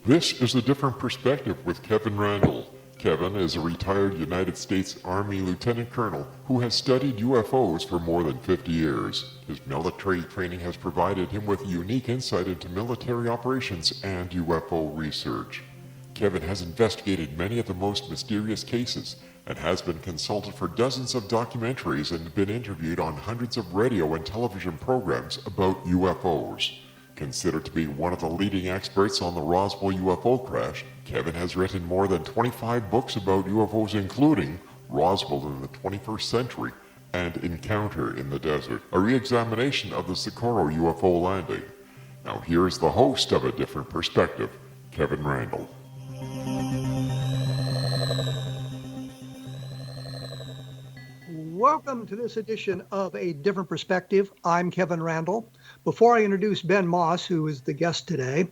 This is A Different Perspective with Kevin Randle. Kevin is a retired United States Army Lieutenant Colonel who has studied UFOs for more than 50 years. His military training has provided him with unique insight into military operations and UFO research. Kevin has investigated many of the most mysterious cases and has been consulted for dozens of documentaries and been interviewed on hundreds of radio and television programs about UFOs. Considered to be one of the leading experts on the Roswell UFO crash, Kevin has written more than 25 books about UFOs, including Roswell in the 21st Century and Encounter in the Desert, a re-examination of the Socorro UFO landing. Now here's the host of A Different Perspective, Kevin Randle. Welcome to this edition of A Different Perspective. I'm Kevin Randle. Before I introduce Ben Moss, who is the guest today,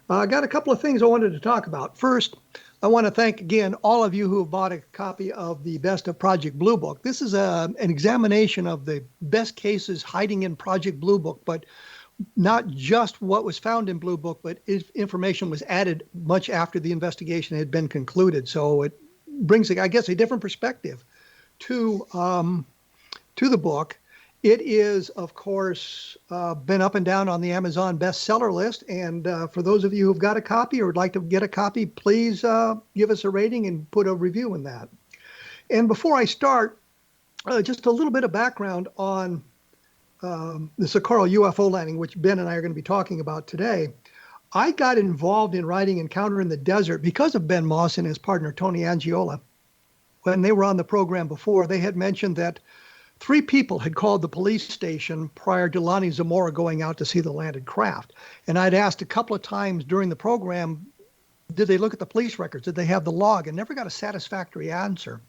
I got a couple of things I wanted to talk about. First, I want to thank again all of you who have bought a copy of the Best of Project Blue Book. This is an examination of the best cases hiding in Project Blue Book, but not just what was found in Blue Book, but information was added much after the investigation had been concluded. So it brings, I guess, a different perspective to the book. It is, of course, been up and down on the Amazon bestseller list. And for those of you who've got a copy or would like to get a copy, please give us a rating and put a review in that. And before I start, just a little bit of background on the Socorro UFO landing, which Ben and I are going to be talking about today. I got involved in writing Encounter in the Desert because of Ben Moss and his partner, Tony Angiola. When they were on the program before, they had mentioned that 3 people had called the police station prior to Lonnie Zamora going out to see the landed craft. And I'd asked a couple of times during the program, did they look at the police records? Did they have the log? And never got a satisfactory answer.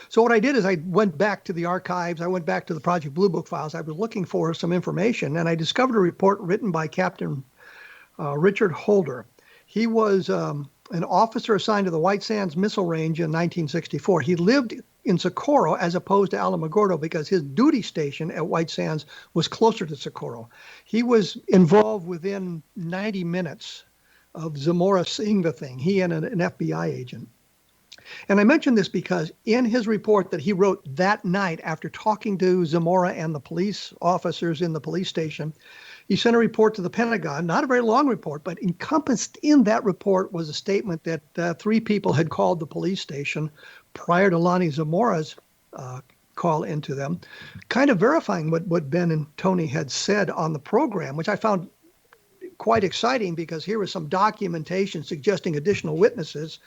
So what I did is I went back to the archives. I went back to the Project Blue Book files. I was looking for some information, and I discovered a report written by Captain Richard Holder. He was an officer assigned to the White Sands Missile Range in 1964. He lived in Socorro as opposed to Alamogordo because his duty station at White Sands was closer to Socorro. He was involved within 90 minutes of Zamora seeing the thing, he and an FBI agent. And I mention this because in his report that he wrote that night after talking to Zamora and the police officers in the police station, he sent a report to the Pentagon, not a very long report, but encompassed in that report was a statement that 3 people had called the police station prior to Lonnie Zamora's call into them, kind of verifying what Ben and Tony had said on the program, which I found quite exciting because here was some documentation suggesting additional witnesses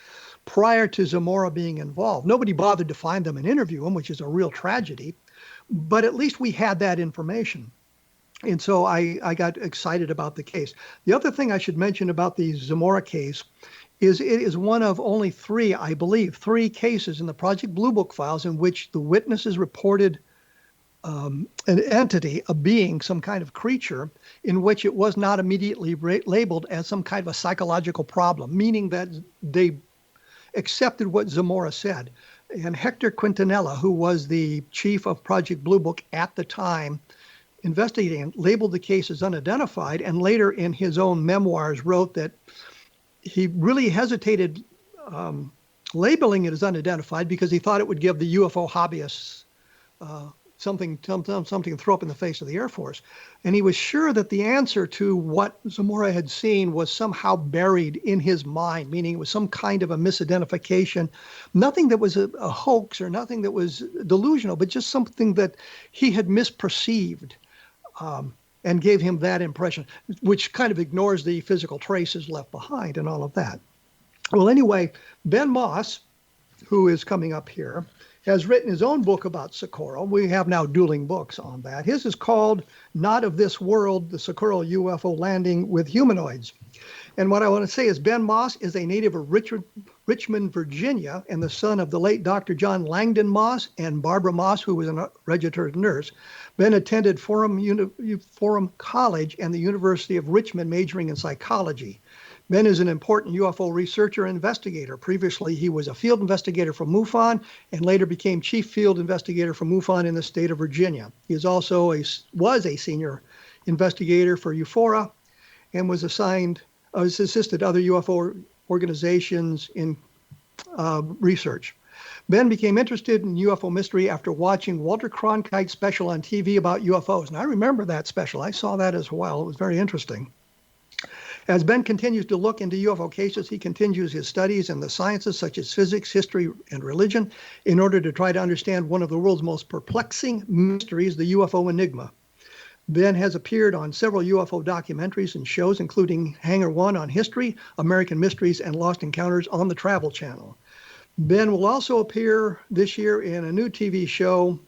prior to Zamora being involved. Nobody bothered to find them and interview them, which is a real tragedy, but at least we had that information. And so I got excited about the case. The other thing I should mention about the Zamora case is it is one of only 3, I believe, 3 cases in the Project Blue Book files in which the witnesses reported an entity, a being, some kind of creature, in which it was not immediately labeled as some kind of a psychological problem, meaning that they accepted what Zamora said. And Hector Quintanilla, who was the chief of Project Blue Book at the time, investigating, labeled the case as unidentified, and later in his own memoirs wrote that he really hesitated labeling it as unidentified because he thought it would give the UFO hobbyists something to throw up in the face of the Air Force. And he was sure that the answer to what Zamora had seen was somehow buried in his mind, meaning it was some kind of a misidentification, nothing that was a hoax or nothing that was delusional, but just something that he had misperceived. And gave him that impression, which kind of ignores the physical traces left behind and all of that. Well, anyway, Ben Moss, who is coming up here, has written his own book about Socorro. We have now dueling books on that. His is called Not of This World, the Socorro UFO Landing with Humanoids. And what I want to say is Ben Moss is a native of Richmond, Virginia, and the son of the late Dr. John Langdon Moss and Barbara Moss, who was a registered nurse. Ben attended Forum College and the University of Richmond, majoring in psychology. Ben is an important UFO researcher and investigator. Previously, he was a field investigator for MUFON and later became Chief Field Investigator for MUFON in the state of Virginia. He is also was a Senior Investigator for UFORA and was assigned has assisted other UFO organizations in research. Ben became interested in UFO mystery after watching Walter Cronkite Special on TV about UFOs. And I remember that special. I saw that as well. It was very interesting. As Ben continues to look into UFO cases, he continues his studies in the sciences such as physics, history, and religion in order to try to understand one of the world's most perplexing mysteries, the UFO Enigma. Ben has appeared on several UFO documentaries and shows, including Hangar 1 on history, American Mysteries, and Lost Encounters on the Travel Channel. Ben will also appear this year in a new TV show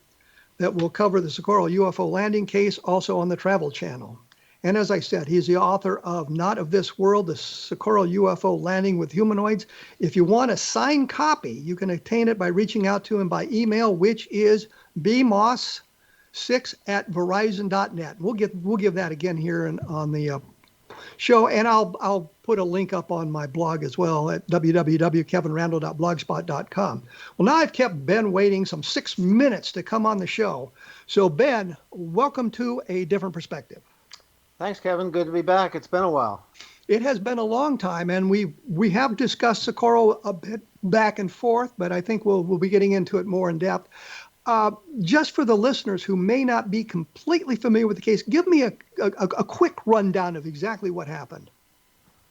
that will cover the Socorro UFO landing case, also on the Travel Channel. And as I said, he's the author of Not of This World, the Socorro UFO Landing with Humanoids. If you want a signed copy, you can obtain it by reaching out to him by email, which is bmoss6@verizon.net. We'll give that again here on the show, and I'll put a link up on my blog as well at www.kevinrandle.blogspot.com. Well, now I've kept Ben waiting some 6 minutes to come on the show. So Ben, welcome to A Different Perspective. Thanks, Kevin. Good to be back. It's been a while. It has been a long time, and we have discussed Socorro a bit back and forth, but I think we'll be getting into it more in depth. Just for the listeners who may not be completely familiar with the case, give me a quick rundown of exactly what happened.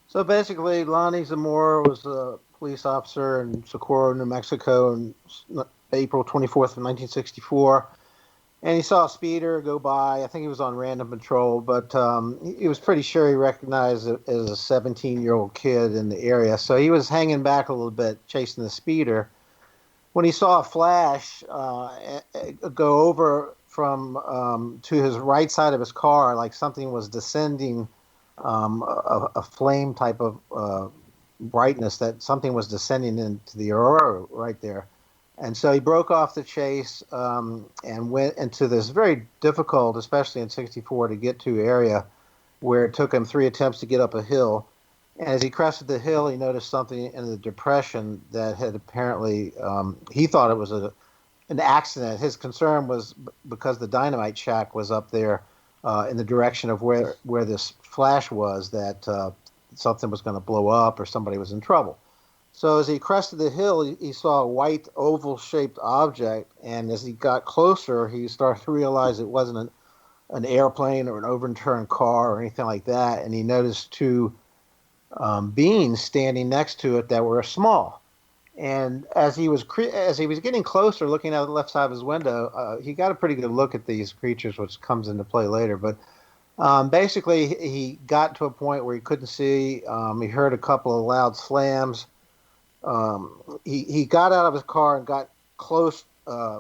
So basically, Lonnie Zamora was a police officer in Socorro, New Mexico on April 24th of 1964. And he saw a speeder go by. I think he was on random patrol, but he was pretty sure he recognized it as a 17-year-old kid in the area. So he was hanging back a little bit, chasing the speeder. When he saw a flash go over from to his right side of his car, like something was descending, a flame type of brightness, that something was descending into the aurora right there. And so he broke off the chase and went into this very difficult, especially in 64, to get to area where it took him 3 attempts to get up a hill. And as he crested the hill, he noticed something in the depression that had apparently, he thought it was an accident. His concern was because the dynamite shack was up there in the direction of where this flash was, that something was going to blow up or somebody was in trouble. So as he crested the hill, he saw a white oval-shaped object, and as he got closer, he started to realize it wasn't an airplane or an overturned car or anything like that, and he noticed 2 beings standing next to it that were small. And as he was getting closer, looking out the left side of his window, he got a pretty good look at these creatures, which comes into play later. But basically, he got to a point where he couldn't see. He heard a couple of loud slams. He got out of his car and got close,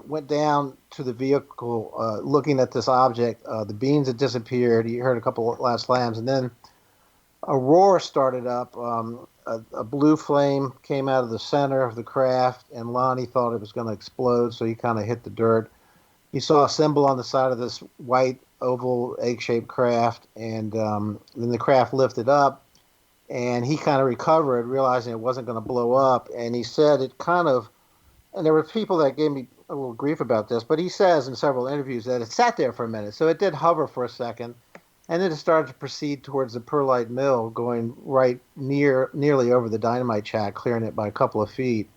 went down to the vehicle, looking at this object. The beams had disappeared. He heard a couple of loud slams, and then a roar started up. A blue flame came out of the center of the craft, and Lonnie thought it was going to explode, so he kind of hit the dirt. He saw a symbol on the side of this white oval egg-shaped craft, and then the craft lifted up. And he kind of recovered, realizing it wasn't going to blow up. And he said it kind of, and there were people that gave me a little grief about this, but he says in several interviews that it sat there for a minute. So it did hover for a second, and then it started to proceed towards the perlite mill, going right nearly over the dynamite shack, clearing it by a couple of feet.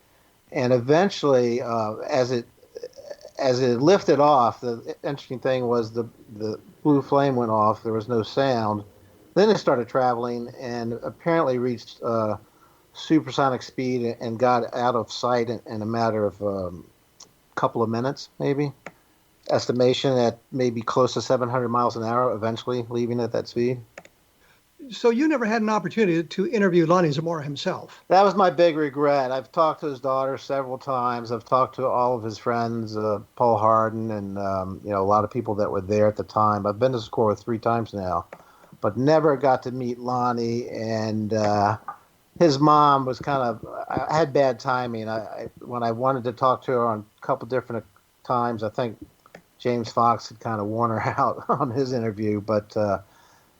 And eventually, as it lifted off, the interesting thing was the blue flame went off. There was no sound. Then it started traveling and apparently reached supersonic speed and got out of sight in a matter of a couple of minutes, maybe. Estimation at maybe close to 700 miles an hour, eventually leaving at that speed. So you never had an opportunity to interview Lonnie Zamora himself? That was my big regret. I've talked to his daughter several times. I've talked to all of his friends, Paul Harden, and a lot of people that were there at the time. I've been to Socorro 3 times now, but never got to meet Lonnie. And his mom was I had bad timing. When I wanted to talk to her on a couple different times, I think James Fox had kind of worn her out on his interview, but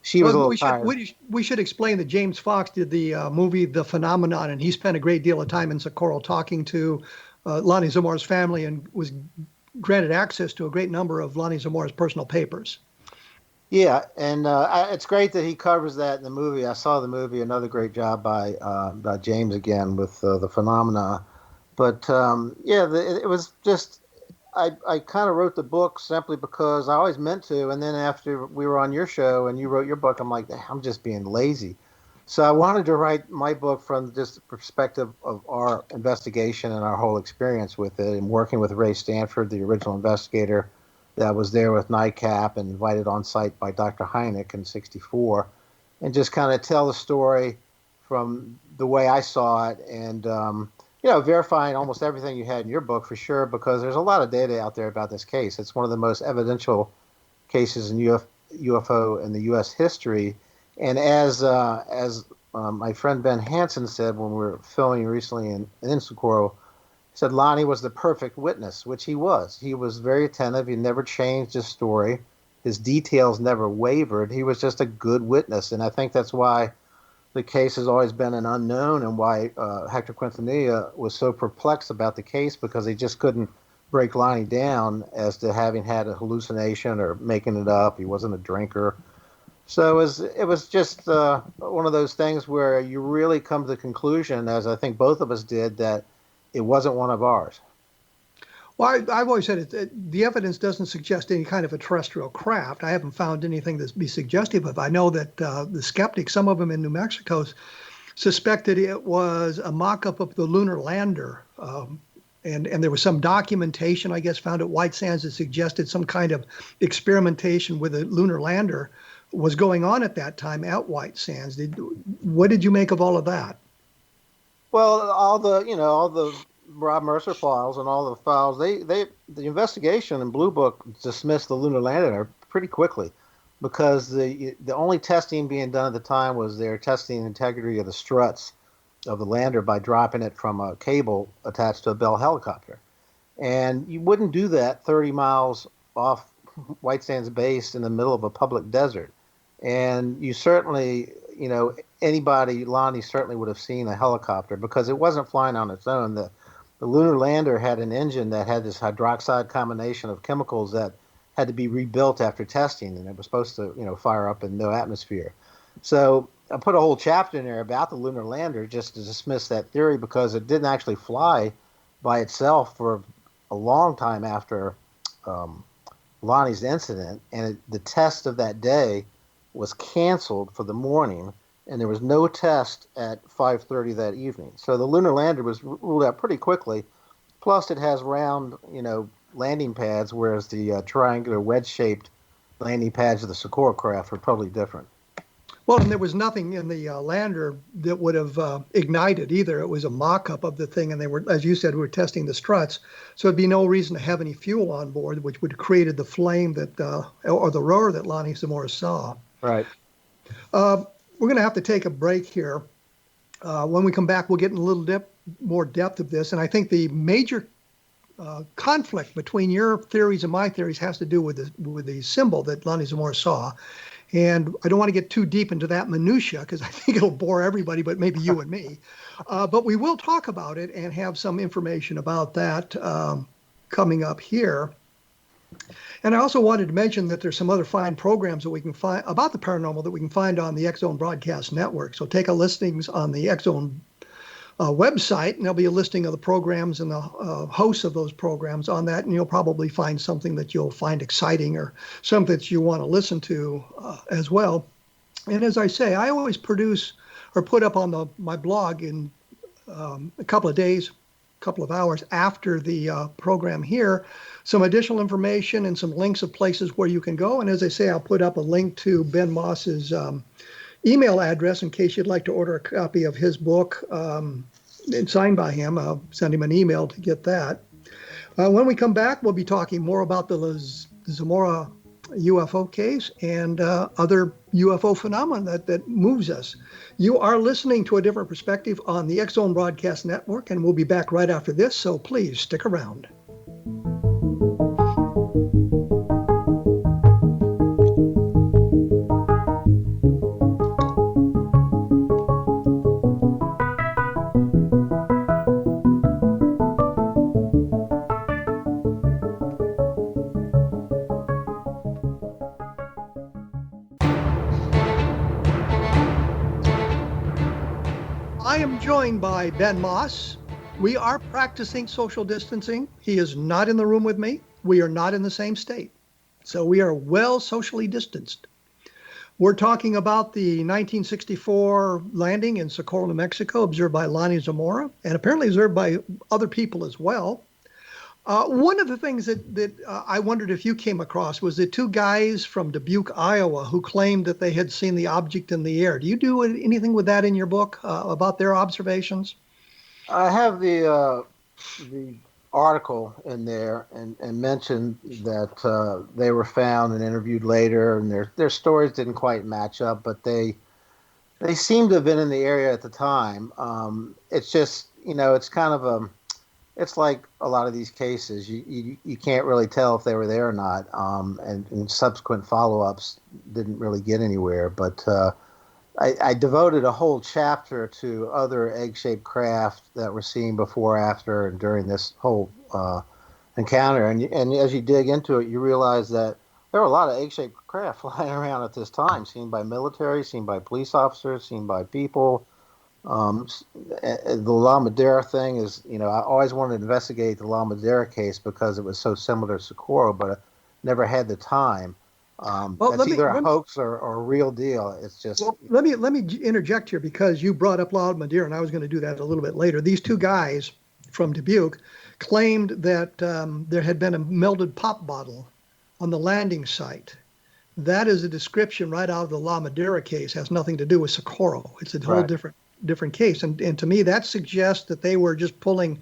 she was a little tired. We should explain that James Fox did the movie The Phenomenon, and he spent a great deal of time in Socorro talking to Lonnie Zamora's family and was granted access to a great number of Lonnie Zamora's personal papers. Yeah, and it's great that he covers that in the movie. I saw the movie. Another great job by James again with the phenomena. But yeah, it was just I kind of wrote the book simply because I always meant to, and then after we were on your show and you wrote your book, I'm like, I'm just being lazy. So I wanted to write my book from just the perspective of our investigation and our whole experience with it, and working with Ray Stanford, the original investigator that was there with NICAP and invited on site by Dr. Hynek in '64, and just kind of tell the story from the way I saw it, and verifying almost everything you had in your book for sure, because there's a lot of data out there about this case. It's one of the most evidential cases in UFO in the U.S. history. And as my friend Ben Hansen said when we were filming recently in Socorro, he said Lonnie was the perfect witness, which he was. He was very attentive. He never changed his story. His details never wavered. He was just a good witness. And I think that's why the case has always been an unknown, and why Hector Quintanilla was so perplexed about the case, because he just couldn't break Lonnie down as to having had a hallucination or making it up. He wasn't a drinker. So it was just one of those things where you really come to the conclusion, as I think both of us did, that it wasn't one of ours. Well, I've always said the evidence doesn't suggest any kind of a terrestrial craft. I haven't found anything that be suggestive of. I know that the skeptics, some of them in New Mexico, suspected it was a mock-up of the lunar lander. And there was some documentation, I guess, found at White Sands that suggested some kind of experimentation with a lunar lander was going on at that time at White Sands. What did you make of all of that? Well, all the Rob Mercer files and all the files, the investigation in Blue Book dismissed the lunar lander pretty quickly, because the only testing being done at the time was they're testing the integrity of the struts of the lander by dropping it from a cable attached to a Bell helicopter. And you wouldn't do that 30 miles off White Sands base in the middle of a public desert. And you certainly, Lonnie certainly would have seen a helicopter, because it wasn't flying on its own. The lunar lander had an engine that had this hydroxide combination of chemicals that had to be rebuilt after testing, and it was supposed to, fire up in no atmosphere. So I put a whole chapter in there about the lunar lander just to dismiss that theory, because it didn't actually fly by itself for a long time after Lonnie's incident, and the test of that day was canceled for the morning, and there was no test at 5:30 that evening. So the lunar lander was ruled out pretty quickly. Plus, it has round, landing pads, whereas the triangular wedge-shaped landing pads of the Socorro craft were totally different. Well, and there was nothing in the lander that would have ignited either. It was a mock-up of the thing, and they were, as you said, we were testing the struts, so it'd be no reason to have any fuel on board, which would have created the flame that, or the roar that Lonnie Zamora saw. Right. We're going to have to take a break here. When we come back, we'll get in a little more depth of this, and I think the major conflict between your theories and my theories has to do with the symbol that Lonnie Zamora saw. And I don't want to get too deep into that minutia, because I think it'll bore everybody, but maybe you and me. But we will talk about it and have some information about that coming up here. And I also wanted to mention that there's some other fine programs that we can find about the paranormal that we can find on the X-Zone Broadcast Network. So take a listings on the X-Zone website, and there'll be a listing of the programs and the hosts of those programs on that, and you'll probably find something that you'll find exciting, or something that you want to listen to as well. And as I say, I always produce or put up on my blog in a couple of days, couple of hours after the program here, some additional information and some links of places where you can go. And as I say, I'll put up a link to Ben Moss's email address in case you'd like to order a copy of his book signed by him. I'll send him an email to get that. When we come back, we'll be talking more about the Zamora UFO case and other UFO phenomena that moves us. You are listening to A Different Perspective on the X-Zone Broadcast Network, and we'll be back right after this, so please stick around. I am joined by Ben Moss. We are practicing social distancing. He is not in the room with me. We are not in the same state. So we are well socially distanced. We're talking about the 1964 landing in Socorro, New Mexico, observed by Lonnie Zamora, and apparently observed by other people as well. One of the things that I wondered if you came across was the two guys from Dubuque, Iowa, who claimed that they had seen the object in the air. Do you do anything with that in your book about their observations? I have the article in there and mentioned that they were found and interviewed later, and their stories didn't quite match up, but they seemed to have been in the area at the time. It's just, it's kind of it's like a lot of these cases. You can't really tell if they were there or not, and subsequent follow-ups didn't really get anywhere. But I devoted a whole chapter to other egg-shaped craft that were seen before, after, and during this whole encounter. And as you dig into it, you realize that there were a lot of egg-shaped craft flying around at this time, seen by military, seen by police officers, seen by people. The La Madera thing is, I always wanted to investigate the La Madera case because it was so similar to Socorro, but I never had the time. It's either a hoax or a real deal. It's just. Well, let me interject here because you brought up La Madera, and I was going to do that a little bit later. These two guys from Dubuque claimed that there had been a melted pop bottle on the landing site. That is a description right out of the La Madera case. Has nothing to do with Socorro. It's a whole different case, and to me that suggests that they were just pulling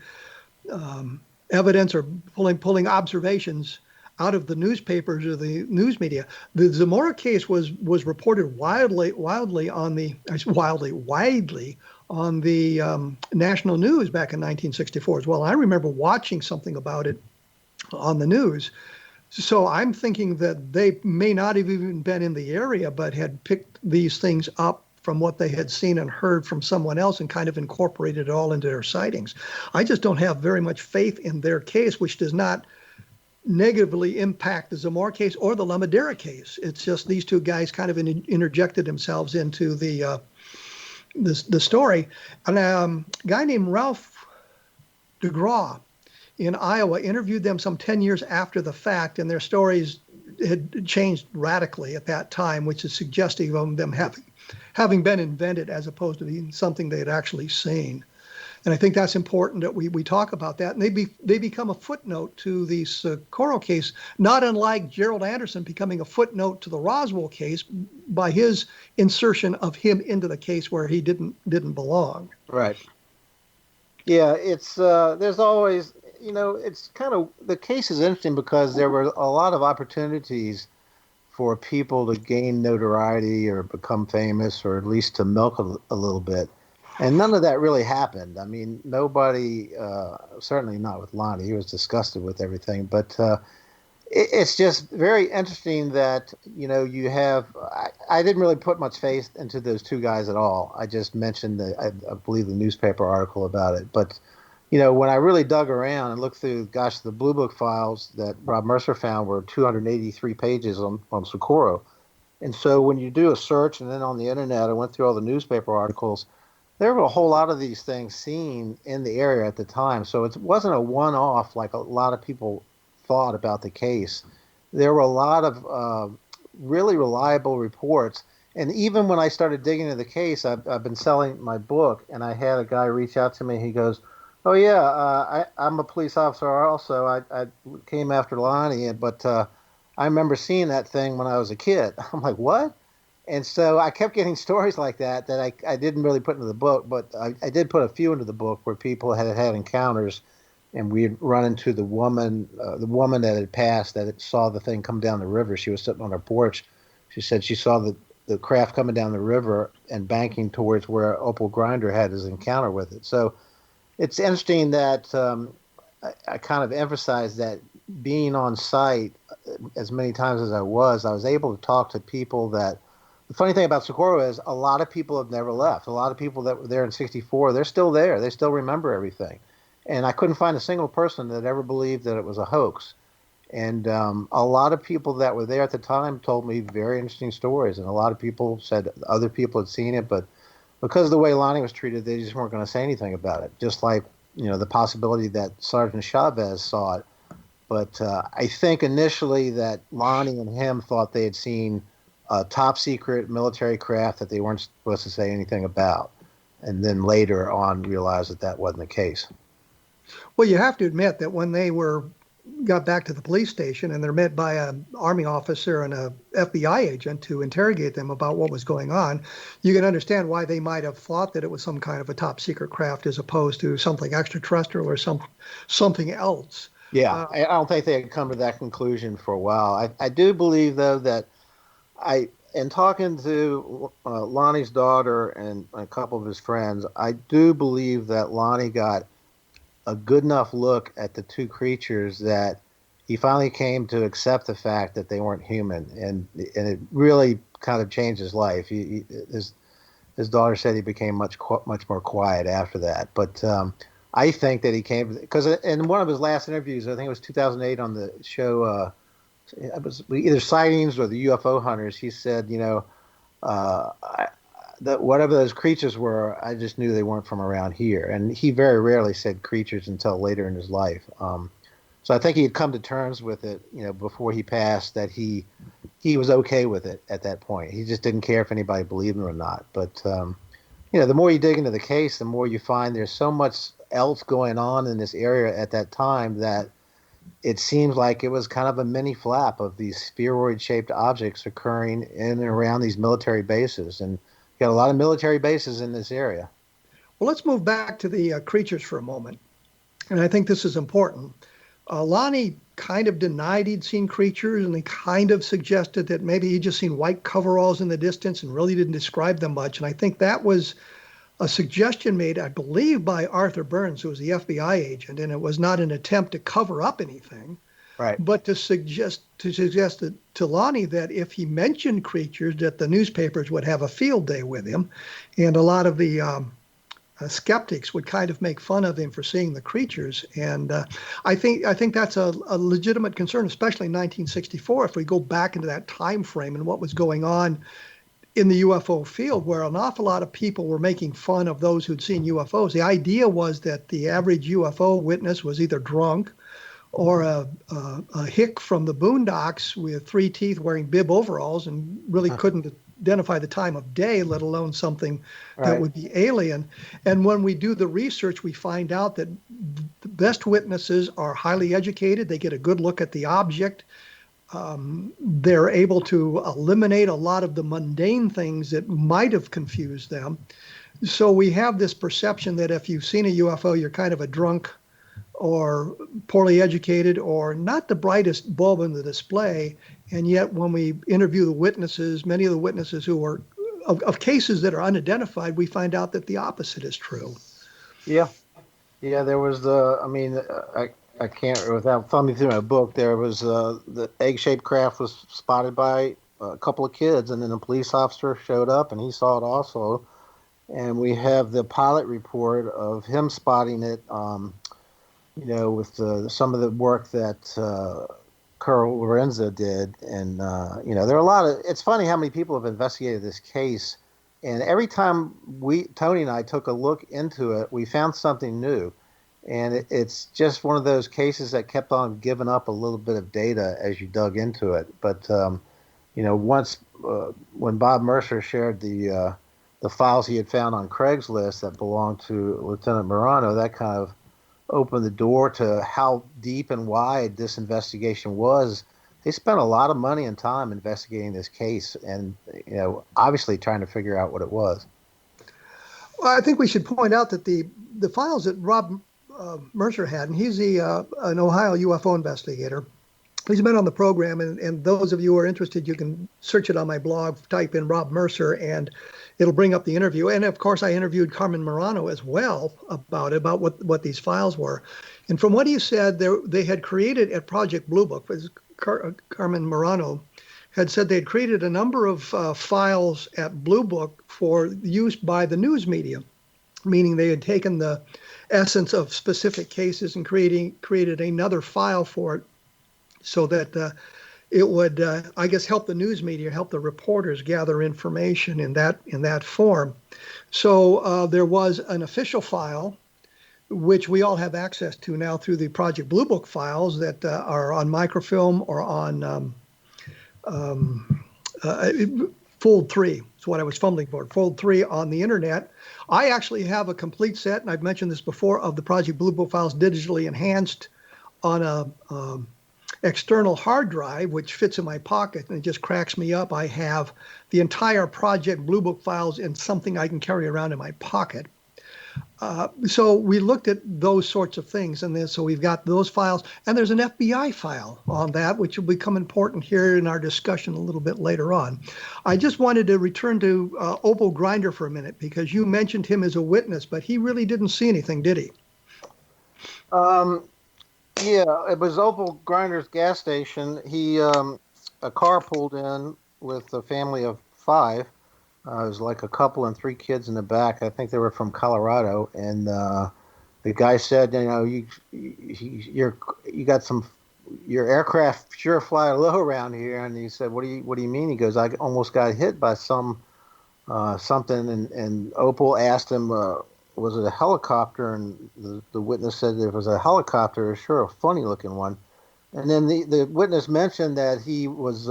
evidence or pulling observations out of the newspapers or the news media. The Zamora case was reported widely on the national news back in 1964 as well. I remember watching something about it on the news. So I'm thinking that they may not have even been in the area, but had picked these things up from what they had seen and heard from someone else and kind of incorporated it all into their sightings. I just don't have very much faith in their case, which does not negatively impact the Zamora case or the La Madera case. It's just these two guys kind of interjected themselves into the story. And a guy named Ralph DeGraw in Iowa interviewed them some 10 years after the fact, and their stories had changed radically at that time, which is suggestive of them having been invented as opposed to being something they had actually seen. And I think that's important that we talk about that. And they become a footnote to the Socorro case, not unlike Gerald Anderson becoming a footnote to the Roswell case by his insertion of him into the case where he didn't belong. Right. Yeah, it's there's always, it's kind of, the case is interesting because there were a lot of opportunities for people to gain notoriety or become famous or at least to milk a little bit. And none of that really happened. I mean, nobody, certainly not with Lonnie. He was disgusted with everything. But it's just very interesting that, you have, I didn't really put much faith into those two guys at all. I just mentioned, I believe, the newspaper article about it. But, when I really dug around and looked through, the Blue Book files that Rob Mercer found were 283 pages on Socorro. And so when you do a search and then on the internet, I went through all the newspaper articles. There were a whole lot of these things seen in the area at the time. So it wasn't a one-off like a lot of people thought about the case. There were a lot of really reliable reports. And even when I started digging into the case, I've been selling my book, and I had a guy reach out to me. He goes, "Oh, yeah, I'm a police officer also. I came after Lonnie, but I remember seeing that thing when I was a kid." I'm like, "What?" And so I kept getting stories like that I didn't really put into the book, but I did put a few into the book where people had encounters, and we had run into the woman that had passed that saw the thing come down the river. She was sitting on her porch. She said she saw the craft coming down the river and banking towards where Opal Grinder had his encounter with it. So it's interesting that I kind of emphasize that being on site as many times as I was able to talk to people that. The funny thing about Socorro is a lot of people have never left. A lot of people that were there in '64, they're still there. They still remember everything. And I couldn't find a single person that ever believed that it was a hoax. And a lot of people that were there at the time told me very interesting stories. And a lot of people said other people had seen it. But because of the way Lonnie was treated, they just weren't going to say anything about it. Just like, the possibility that Sergeant Chavez saw it. But I think initially that Lonnie and him thought they had seen a top secret military craft that they weren't supposed to say anything about. And then later on realized that that wasn't the case. Well, you have to admit that when they got back to the police station and they're met by an Army officer and a FBI agent to interrogate them about what was going on, you can understand why they might have thought that it was some kind of a top secret craft as opposed to something extraterrestrial or something else. Yeah, I don't think they had come to that conclusion for a while. I do believe, though, that in talking to Lonnie's daughter and a couple of his friends, I do believe that Lonnie got a good enough look at the two creatures that he finally came to accept the fact that they weren't human, and it really kind of changed his life. His daughter said he became much more quiet after that. But I think that he came because in one of his last interviews, I think it was 2008 on the show, it was either Sightings or the UFO Hunters. He said, that whatever those creatures were, I just knew they weren't from around here. And he very rarely said creatures until later in his life. So I think he had come to terms with it, before he passed, that he was okay with it at that point. He just didn't care if anybody believed him or not. But the more you dig into the case, the more you find there's so much else going on in this area at that time that it seems like it was kind of a mini flap of these spheroid-shaped objects occurring in and around these military bases. And you got a lot of military bases in this area. Well, let's move back to the creatures for a moment. And I think this is important. Lonnie kind of denied he'd seen creatures, and he kind of suggested that maybe he'd just seen white coveralls in the distance and really didn't describe them much. And I think that was a suggestion made, I believe, by Arthur Burns, who was the FBI agent, and it was not an attempt to cover up anything, right? But to suggest to Lonnie that if he mentioned creatures, that the newspapers would have a field day with him, and a lot of the skeptics would kind of make fun of him for seeing the creatures. And I think that's a legitimate concern, especially in 1964. If we go back into that time frame and what was going on in the UFO field, where an awful lot of people were making fun of those who'd seen UFOs. The idea was that the average UFO witness was either drunk or a hick from the boondocks with 3 teeth wearing bib overalls and really couldn't identify the time of day, let alone something that would be alien. And when we do the research, we find out that the best witnesses are highly educated. They get a good look at the object. They're able to eliminate a lot of the mundane things that might have confused them. So we have this perception that if you've seen a UFO, you're kind of a drunk or poorly educated or not the brightest bulb in the display. And yet when we interview the witnesses, many of the witnesses who are of cases that are unidentified, we find out that the opposite is true. Yeah. There was I can't, without thumbing through my book, there was the egg-shaped craft was spotted by a couple of kids, and then a police officer showed up, and he saw it also. And we have the pilot report of him spotting it, with some of the work that Carl Lorenzo did. And, there are a lot of, it's funny how many people have investigated this case. And every time Tony and I took a look into it, we found something new. And it's just one of those cases that kept on giving up a little bit of data as you dug into it. But, once when Bob Mercer shared the files he had found on Craigslist that belonged to Lieutenant Morano, that kind of opened the door to how deep and wide this investigation was. They spent a lot of money and time investigating this case and, obviously trying to figure out what it was. Well, I think we should point out that the files that Rob Mercer had, and he's an Ohio UFO investigator. He's been on the program, and those of you who are interested, you can search it on my blog, type in Rob Mercer, and it'll bring up the interview. And of course, I interviewed Carmen Morano as well about what these files were. And from what he said, they had created at Project Blue Book, Carmen Morano had said they had created a number of files at Blue Book for use by the news media, meaning they had taken the essence of specific cases and created another file for it so that it would, I guess, help the news media, help the reporters gather information in that form. So there was an official file, which we all have access to now through the Project Blue Book files that are on microfilm or on Fold 3. That's what I was fumbling for. Fold 3 on the internet. I actually have a complete set, and I've mentioned this before, of the Project Blue Book files digitally enhanced on a external hard drive, which fits in my pocket, and it just cracks me up. I have the entire Project Blue Book files in something I can carry around in my pocket. So we looked at those sorts of things, and then so we've got those files, and there's an FBI file on that, which will become important here in our discussion a little bit later on. I just wanted to return to Opal Grinder for a minute, because you mentioned him as a witness, but he really didn't see anything, did he? Yeah, it was Opal Grinder's gas station. He a car pulled in with a family of 5. It was like a couple and 3 kids in the back. I think they were from Colorado, and the guy said, you know, you got your aircraft sure fly low around here. And he said, what do you mean? He goes, I almost got hit by something. And Opal asked him, was it a helicopter? And the witness said there was a helicopter, sure a funny looking one. And then the witness mentioned that he was.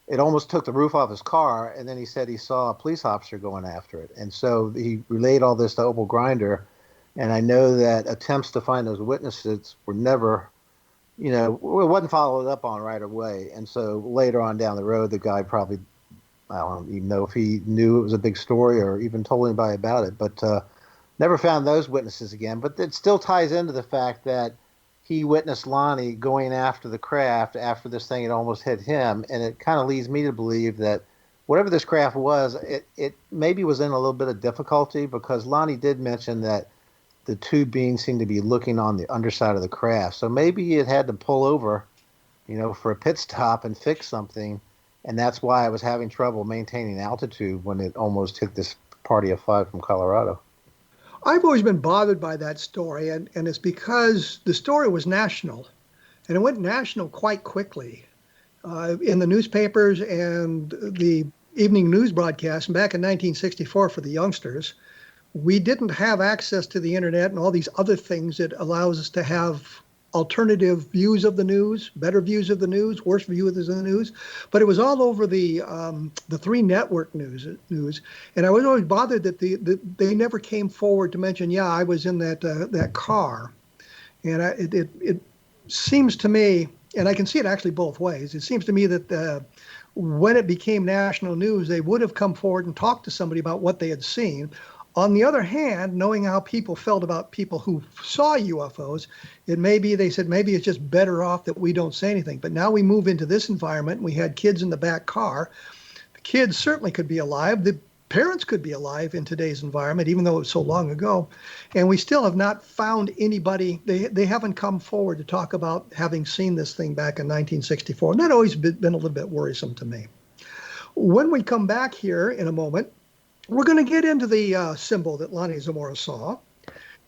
It almost took the roof off his car, and then he said he saw a police officer going after it. And so he relayed all this to Opal Grinder, and I know that attempts to find those witnesses were never, you know, it wasn't followed up on right away. And so later on down the road, the guy probably, I don't even know if he knew it was a big story or even told anybody about it, but never found those witnesses again. But it still ties into the fact that he witnessed Lonnie going after the craft after this thing had almost hit him, and it kind of leads me to believe that whatever this craft was, it maybe was in a little bit of difficulty, because Lonnie did mention that the 2 beings seemed to be looking on the underside of the craft. So maybe it had to pull over, you know, for a pit stop and fix something, and that's why I was having trouble maintaining altitude when it almost hit this party of 5 from Colorado. I've always been bothered by that story, and it's because the story was national, and it went national quite quickly in the newspapers and the evening news broadcasts. And back in 1964, for the youngsters, we didn't have access to the internet and all these other things that allows us to have alternative views of the news, better views of the news, worse views of the news. But it was all over the 3 network news. And I was always bothered that they never came forward to mention, yeah, I was in that car. And it seems to me, and I can see it actually both ways, it seems to me that when it became national news, they would have come forward and talked to somebody about what they had seen. On the other hand, knowing how people felt about people who saw UFOs, it may be, they said, maybe it's just better off that we don't say anything. But now we move into this environment, and we had kids in the back car. The kids certainly could be alive. The parents could be alive in today's environment, even though it was so long ago. And we still have not found anybody, they haven't come forward to talk about having seen this thing back in 1964. And that always been a little bit worrisome to me. When we come back here in a moment, we're going to get into the symbol that Lonnie Zamora saw,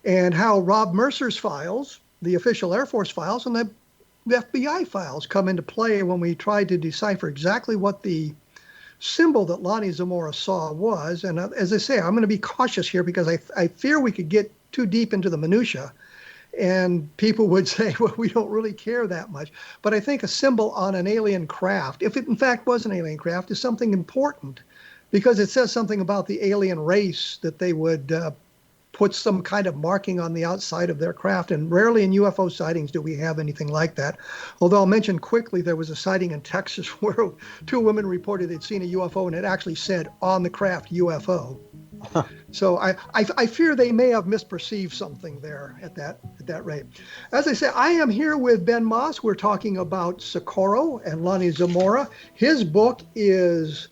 and how Rob Mercer's files, the official Air Force files, and the FBI files come into play when we try to decipher exactly what the symbol that Lonnie Zamora saw was. And as I say, I'm going to be cautious here, because I fear we could get too deep into the minutia, and people would say, well, we don't really care that much. But I think a symbol on an alien craft, if it in fact was an alien craft, is something important, because it says something about the alien race, that they would put some kind of marking on the outside of their craft. And rarely in UFO sightings do we have anything like that. Although I'll mention quickly, there was a sighting in Texas where 2 women reported they'd seen a UFO, and it actually said on the craft UFO. So I fear they may have misperceived something there at that rate. As I say, I am here with Ben Moss. We're talking about Socorro and Lonnie Zamora. His book is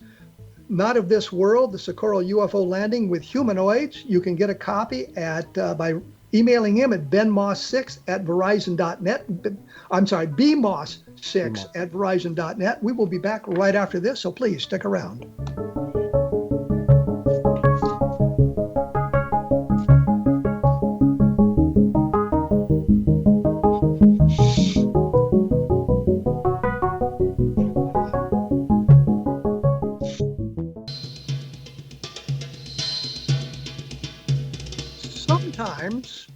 Not of This World, the Socorro UFO Landing with Humanoids. You can get a copy by emailing him at benmoss6@verizon.net. I'm sorry, bmoss6@verizon.net. We will be back right after this, so please stick around. times,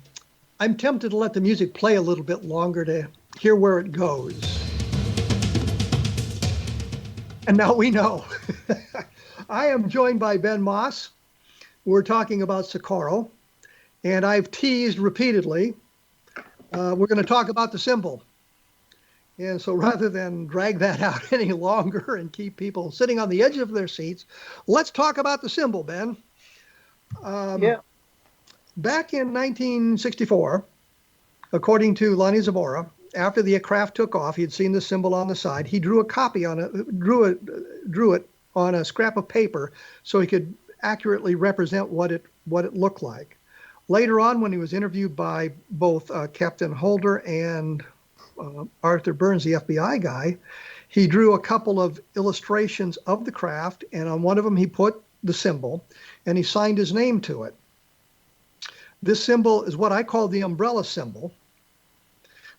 I'm tempted to let the music play a little bit longer to hear where it goes. And now we know. I am joined by Ben Moss. We're talking about Socorro, and I've teased repeatedly. We're going to talk about the symbol. And so rather than drag that out any longer and keep people sitting on the edge of their seats, let's talk about the symbol, Ben. Back in 1964, according to Lonnie Zamora, after the craft took off, he had seen the symbol on the side. He drew a copy on it, drew it on a scrap of paper so he could accurately represent what it looked like. Later on, when he was interviewed by both Captain Holder and Arthur Burns, the FBI guy, he drew a couple of illustrations of the craft, and on one of them he put the symbol, and he signed his name to it. This symbol is what I call the umbrella symbol,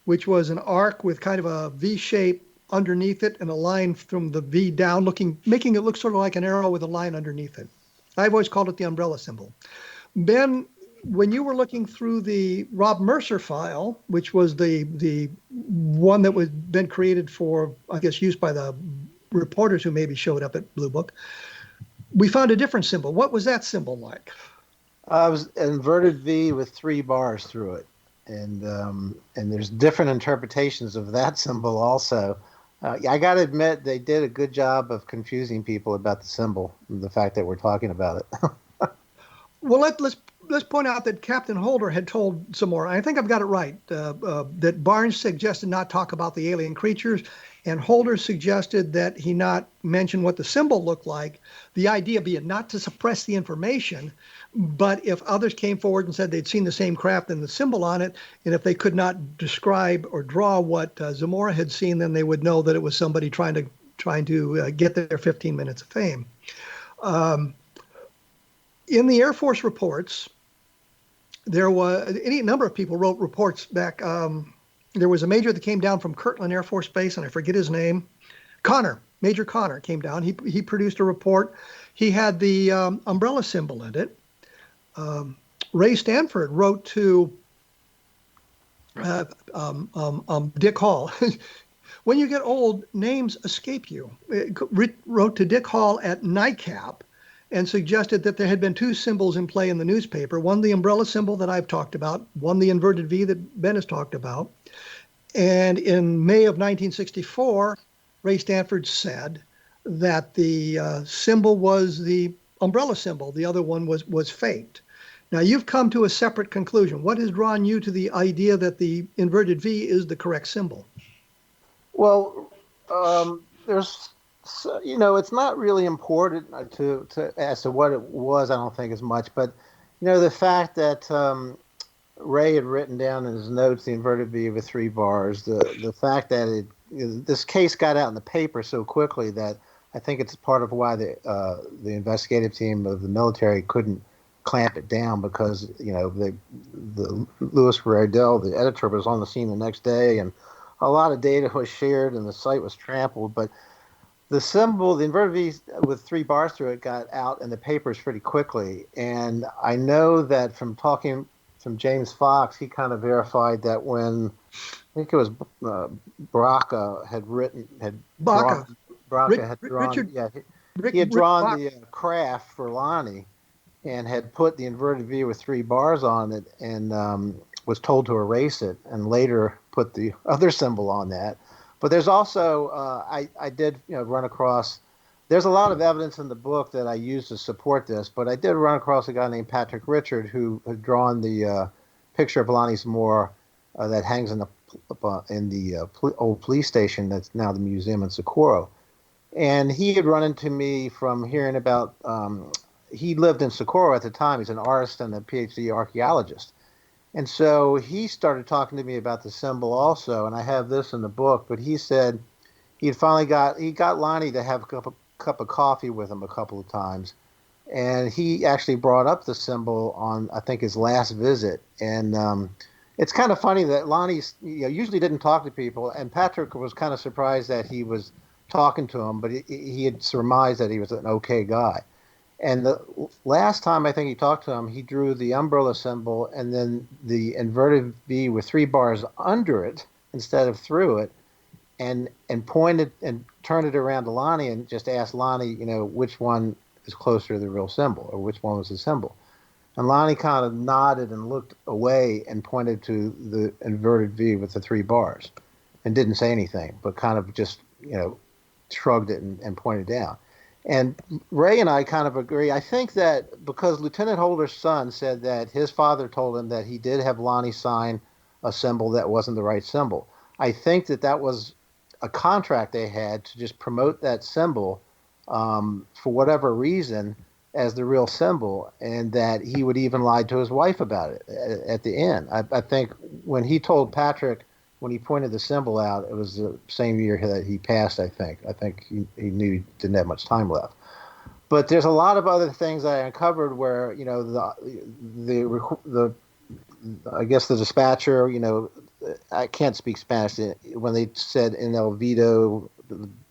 which was an arc with kind of a V shape underneath it and a line from the V down, making it look sort of like an arrow with a line underneath it. I've always called it the umbrella symbol. Ben, when you were looking through the Rob Mercer file, which was the one that was been created for, I guess, used by the reporters who maybe showed up at Blue Book, we found a different symbol. What was that symbol like? It was an inverted V with 3 bars through it, and there's different interpretations of that symbol also. I got to admit, they did a good job of confusing people about the symbol and the fact that we're talking about it. Well, let's point out that Captain Holder had told some more. I think I've got it right. That Barnes suggested not talk about the alien creatures, and Holder suggested that he not mention what the symbol looked like. The idea being not to suppress the information, but if others came forward and said they'd seen the same craft and the symbol on it, and if they could not describe or draw what Zamora had seen, then they would know that it was somebody trying to get their 15 minutes of fame. In the Air Force reports, there was any number of people wrote reports back. There was a major that came down from Kirtland Air Force Base, and I forget his name. Major Connor came down. He produced a report. He had the umbrella symbol in it. Ray Stanford wrote to Dick Hall. When you get old, names escape you. Wrote to Dick Hall at NICAP and suggested that there had been 2 symbols in play in the newspaper. One, the umbrella symbol that I've talked about. One, the inverted V that Ben has talked about. And in May of 1964, Ray Stanford said that the symbol was the umbrella symbol. The other one was faked. Now, you've come to a separate conclusion. What has drawn you to the idea that the inverted V is the correct symbol? Well, it's not really important to as to what it was. I don't think as much, but the fact that Ray had written down in his notes the inverted V with 3 bars, the fact that this case got out in the paper so quickly that I think it's part of why the investigative team of the military couldn't clamp it down, because the Louis Randle, the editor, was on the scene the next day, and a lot of data was shared and the site was trampled. But the symbol, the inverted V with 3 bars through it, got out in the papers pretty quickly. And I know that from talking from James Fox, he kind of verified that when, I think it was Braca had drawn the craft for Lonnie and had put the inverted V with 3 bars on it, and was told to erase it, and later put the other symbol on that. But there's also, I did run across, there's a lot of evidence in the book that I used to support this, but I did run across a guy named Patrick Richard who had drawn the picture of Lonnie Zamora that hangs in the old police station that's now the museum in Socorro. And he had run into me from hearing about, he lived in Socorro at the time. He's an artist and a PhD archaeologist. And so he started talking to me about the symbol also, and I have this in the book, but he said he got Lonnie to have a cup of coffee with him a couple of times, and he actually brought up the symbol on, I think, his last visit. And it's kind of funny that Lonnie usually didn't talk to people, and Patrick was kind of surprised that he was talking to him, but he had surmised that he was an okay guy. And the last time I think he talked to him, he drew the umbrella symbol and then the inverted V with 3 bars under it instead of through it, and pointed and turned it around to Lonnie and just asked Lonnie, which one is closer to the real symbol, or which one was the symbol. And Lonnie kind of nodded and looked away and pointed to the inverted V with the 3 bars and didn't say anything, but kind of just, shrugged it and pointed down. And Ray and I kind of agree. I think that because Lieutenant Holder's son said that his father told him that he did have Lonnie sign a symbol that wasn't the right symbol. I think that was a contract they had to just promote that symbol for whatever reason as the real symbol, and that he would even lie to his wife about it at the end. I think when he told Patrick, when he pointed the symbol out, it was the same year that he passed, I think. I think he knew he didn't have much time left. But there's a lot of other things that I uncovered where, I guess the dispatcher, I can't speak Spanish, when they said in El Vido,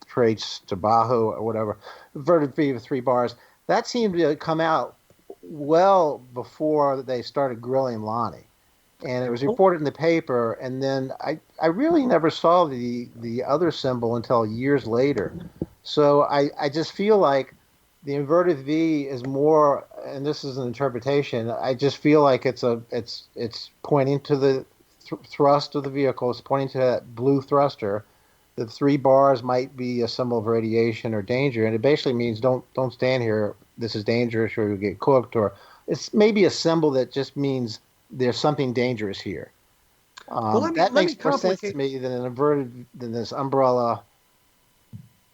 Trace to Bajo or whatever, inverted V with 3 bars, that seemed to come out well before they started grilling Lonnie. And it was reported in the paper, and then I really never saw the other symbol until years later. So I just feel like the inverted V is more, and this is an interpretation, I just feel like it's pointing to the thrust of the vehicle. It's pointing to that blue thruster. The 3 bars might be a symbol of radiation or danger, and it basically means don't stand here. This is dangerous, or you'll get cooked. Or it's maybe a symbol that just means there's something dangerous here. That makes more sense to me than this umbrella.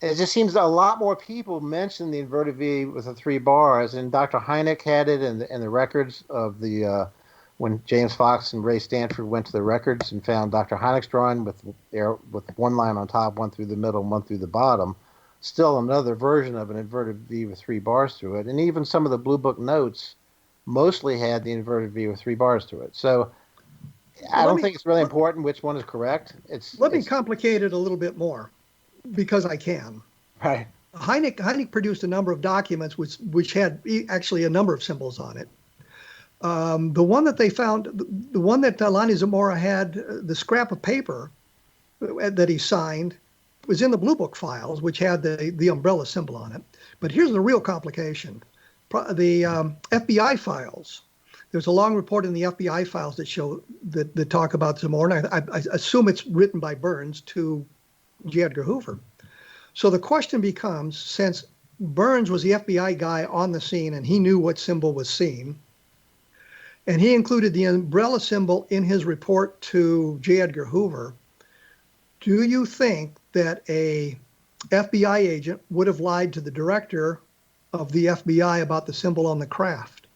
It just seems that a lot more people mention the inverted V with the 3 bars, and Dr. Hynek had it in the records of the when James Fox and Ray Stanford went to the records and found Dr. Hynek's drawing with 1 line on top, 1 through the middle, 1 through the bottom. Still another version of an inverted V with 3 bars through it, and even some of the Blue Book notes mostly had the inverted V with 3 bars through it. So I don't think it's really important which one is correct. Let me complicate it a little bit more, because I can. Right. Hynek produced a number of documents which had actually a number of symbols on it. The one that they found, the one that Lonnie Zamora had, the scrap of paper that he signed, was in the Blue Book files, which had the umbrella symbol on it. But here's the real complication. The FBI files, there's a long report in the FBI files that show that talk about Zamora, and I assume it's written by Burns to J. Edgar Hoover. So the question becomes, since Burns was the FBI guy on the scene and he knew what symbol was seen, and he included the umbrella symbol in his report to J. Edgar Hoover, do you think that a FBI agent would have lied to the director of the FBI about the symbol on the craft?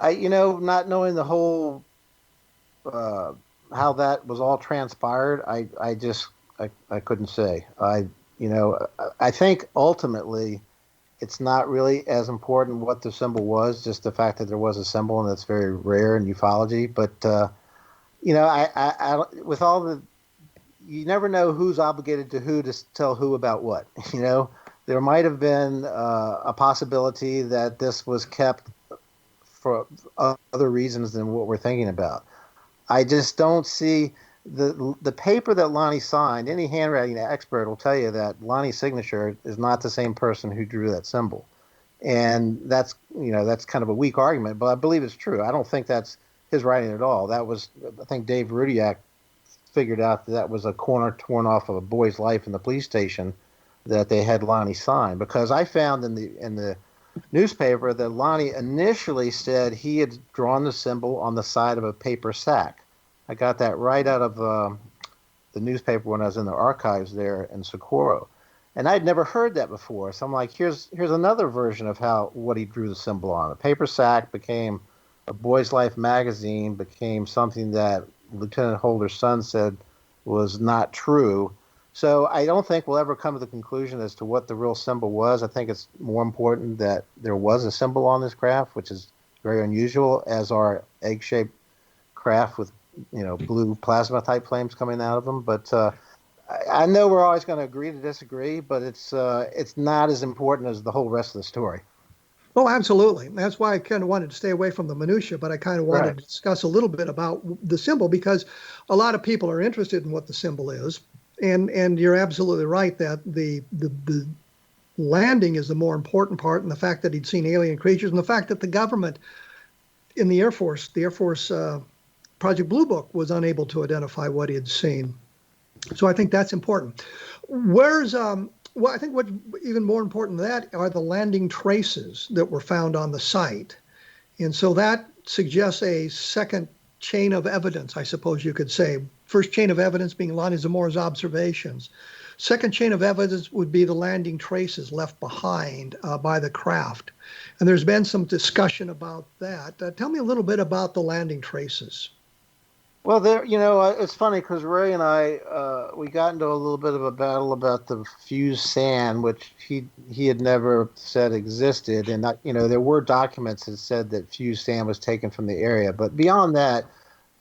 Not knowing the whole how that was all transpired, I couldn't say. I think ultimately it's not really as important what the symbol was, just the fact that there was a symbol, and that's very rare in ufology. But I with all the, you never know who's obligated to who to tell who about what. There might have been a possibility that this was kept for other reasons than what we're thinking about. I just don't see the paper that Lonnie signed. Any handwriting expert will tell you that Lonnie's signature is not the same person who drew that symbol, and that's kind of a weak argument, but I believe it's true. I don't think that's his writing at all. That was, I think Dave Rudiak figured out that was a corner torn off of a boy's life in the police station that they had Lonnie sign, because I found in the newspaper that Lonnie initially said he had drawn the symbol on the side of a paper sack. I got that right out of the newspaper when I was in the archives there in Socorro, and I'd never heard that before. So I'm like, here's another version of what he drew the symbol on. A paper sack became a Boy's Life magazine, became something that Lieutenant Holder's son said was not true. So I don't think we'll ever come to the conclusion as to what the real symbol was. I think it's more important that there was a symbol on this craft, which is very unusual, as our egg-shaped craft with blue plasma type flames coming out of them. But I know we're always going to agree to disagree, but it's not as important as the whole rest of the story. Oh, absolutely. That's why I kind of wanted to stay away from the minutia, but I kind of wanted Right. to discuss a little bit about the symbol because a lot of people are interested in what the symbol is. And you're absolutely right that the landing is the more important part, and the fact that he'd seen alien creatures, and the fact that the government in the Air Force, Project Blue Book, was unable to identify what he had seen. So I think that's important. Well, I think what's even more important than that are the landing traces that were found on the site. And so that suggests a second chain of evidence, I suppose you could say. First chain of evidence being Lonnie Zamora's observations. Second chain of evidence would be the landing traces left behind by the craft. And there's been some discussion about that. Tell me a little bit about the landing traces. Well, it's funny because Ray and I, we got into a little bit of a battle about the fused sand, which he had never said existed, and there were documents that said that fused sand was taken from the area. But beyond that,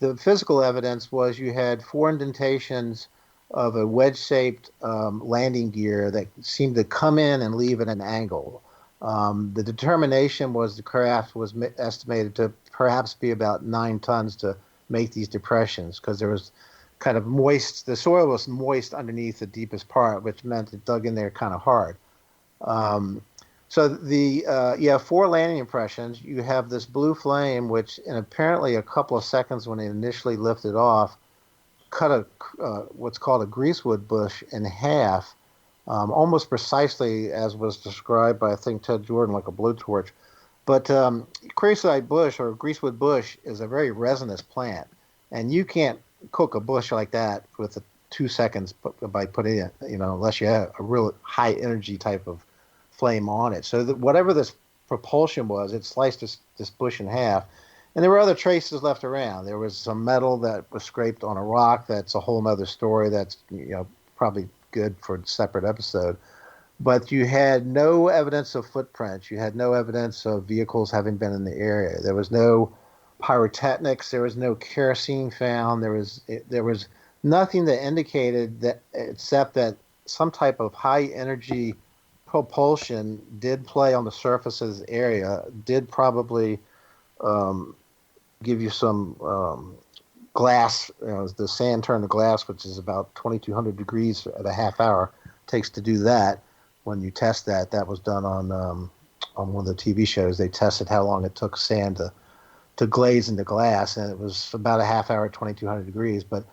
the physical evidence was you had 4 indentations of a wedge-shaped landing gear that seemed to come in and leave at an angle. The determination was the craft was estimated to perhaps be about 9 tons to make these depressions because there was kind of moist, the soil was moist underneath the deepest part, which meant it dug in there kind of hard. So you have 4 landing impressions. You have this blue flame, which in apparently a couple of seconds when it initially lifted off, cut what's called a greasewood bush in half, almost precisely as was described by, I think, Ted Jordan, like a blowtorch. But creosote bush or greasewood bush is a very resinous plant, and you can't cook a bush like that with 2 seconds by putting it, unless you have a real high energy type of flame on it. So whatever this propulsion was, it sliced this bush in half. And there were other traces left around. There was some metal that was scraped on a rock. That's a whole other story. That's probably good for a separate episode. But you had no evidence of footprints. You had no evidence of vehicles having been in the area. There was no pyrotechnics. There was no kerosene found. There was nothing that indicated that, except that some type of high energy propulsion did play on the surface of this area. Did probably give you some glass. The sand turned to glass, which is about 2,200 degrees at a half hour. Takes to do that. When you test that, that was done on one of the TV shows. They tested how long it took sand to glaze into glass, and it was about a half hour at 2,200 degrees. But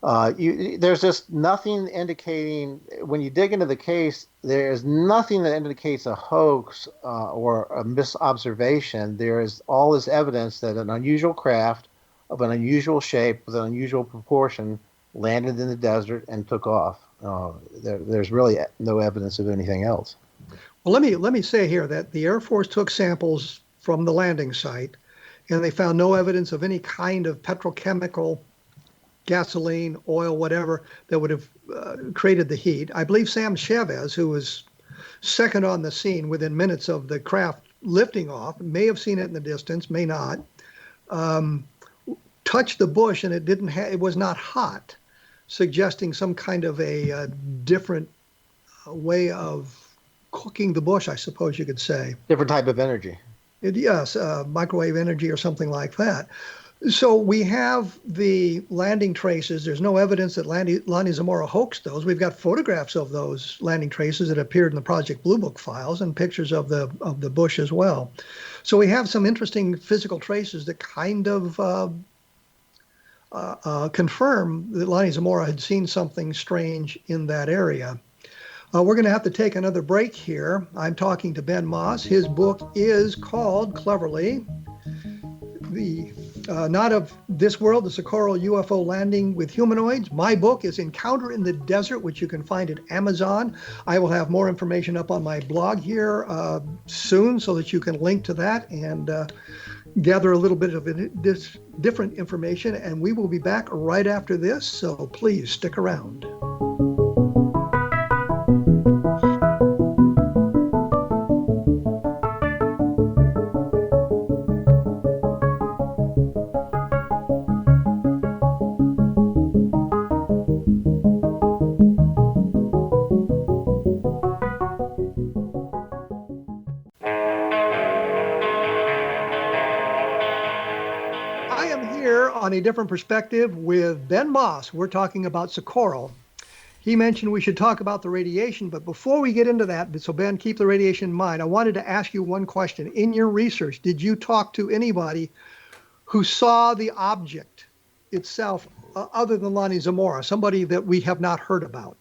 there's just nothing indicating, when you dig into the case, there's nothing that indicates a hoax or a misobservation. There is all this evidence that an unusual craft of an unusual shape with an unusual proportion landed in the desert and took off. There's really no evidence of anything else. Well, let me say here that the Air Force took samples from the landing site, and they found no evidence of any kind of petrochemical, gasoline, oil, whatever, that would have created the heat. I believe Sam Chavez, who was second on the scene within minutes of the craft lifting off, may have seen it in the distance, may not, touched the bush, and it was not hot, suggesting some kind of a different way of cooking the bush, I suppose you could say. Different type of energy. Yes, microwave energy or something like that. So we have the landing traces. There's no evidence that Lonnie Zamora hoaxed those. We've got photographs of those landing traces that appeared in the Project Blue Book files and pictures of the bush as well. So we have some interesting physical traces that kind of confirm that Lonnie Zamora had seen something strange in that area. We're going to have to take another break here. I'm talking to Ben Moss. His book is called, cleverly, The Not of This World, the Socorro UFO Landing with Humanoids. My book is Encounter in the Desert, which you can find at Amazon. I will have more information up on my blog here soon so that you can link to that and gather a little bit of this different information. And we will be back right after this, so please stick around. on a different perspective with Ben Moss. We're talking about Socorro. He mentioned we should talk about the radiation, but before we get into that, so Ben, keep the radiation in mind. I wanted to ask you one question. In your research, did you talk to anybody who saw the object itself other than Lonnie Zamora, somebody that we have not heard about?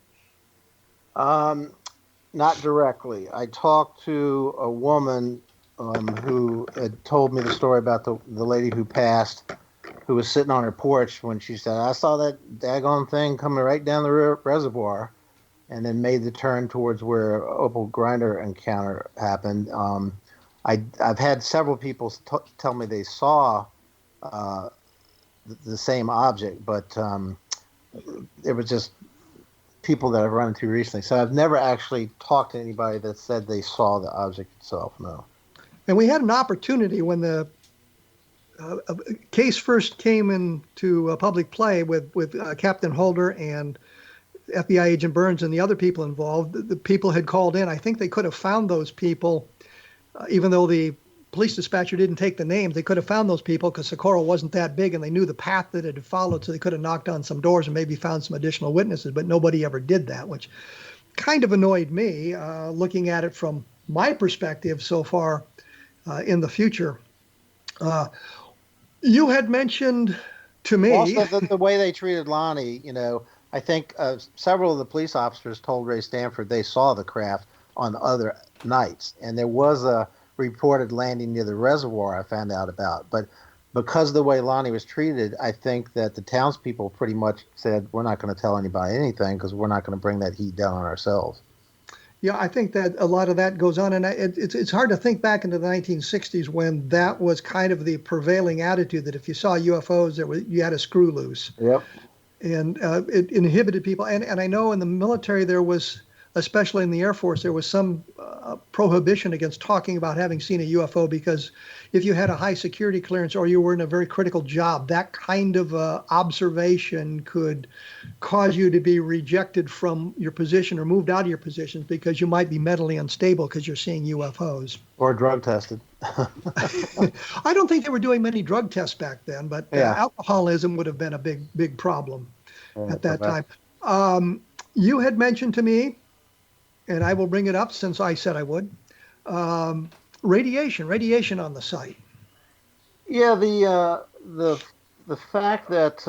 Not directly. I talked to a woman who had told me the story about the lady who passed, who was sitting on her porch when she said, I saw that daggone thing coming right down the reservoir, and then made the turn towards where Opal Grinder encounter happened. I've had several people tell me they saw the same object, but it was just people that I've run into recently. So I've never actually talked to anybody that said they saw the object itself, no. And we had an opportunity when the case first came into public play with Captain Holder and FBI agent Burns and the other people involved. The people had called in. I think they could have found those people, even though the police dispatcher didn't take the names. They could have found those people because Socorro wasn't that big, and they knew the path that it had followed, so they could have knocked on some doors and maybe found some additional witnesses, but nobody ever did that, which kind of annoyed me, looking at it from my perspective so far in the future. You had mentioned to me... Also, the way they treated Lonnie, I think several of the police officers told Ray Stanford they saw the craft on other nights, and there was a reported landing near the reservoir I found out about. But because of the way Lonnie was treated, I think that the townspeople pretty much said, we're not going to tell anybody anything because we're not going to bring that heat down on ourselves. Yeah, I think that a lot of that goes on, and it's hard to think back into the 1960s when that was kind of the prevailing attitude that if you saw UFOs, you had a screw loose. Yep. And it inhibited people. And I know in the military there was, especially in the Air Force, there was some prohibition against talking about having seen a UFO because if you had a high security clearance or you were in a very critical job, that kind of observation could cause you to be rejected from your position or moved out of your positions because you might be mentally unstable because you're seeing UFOs. Or drug tested. I don't think they were doing many drug tests back then, but alcoholism would have been a big problem at that time. You had mentioned to me, and I will bring it up since I said I would, radiation on the site. Yeah, the fact that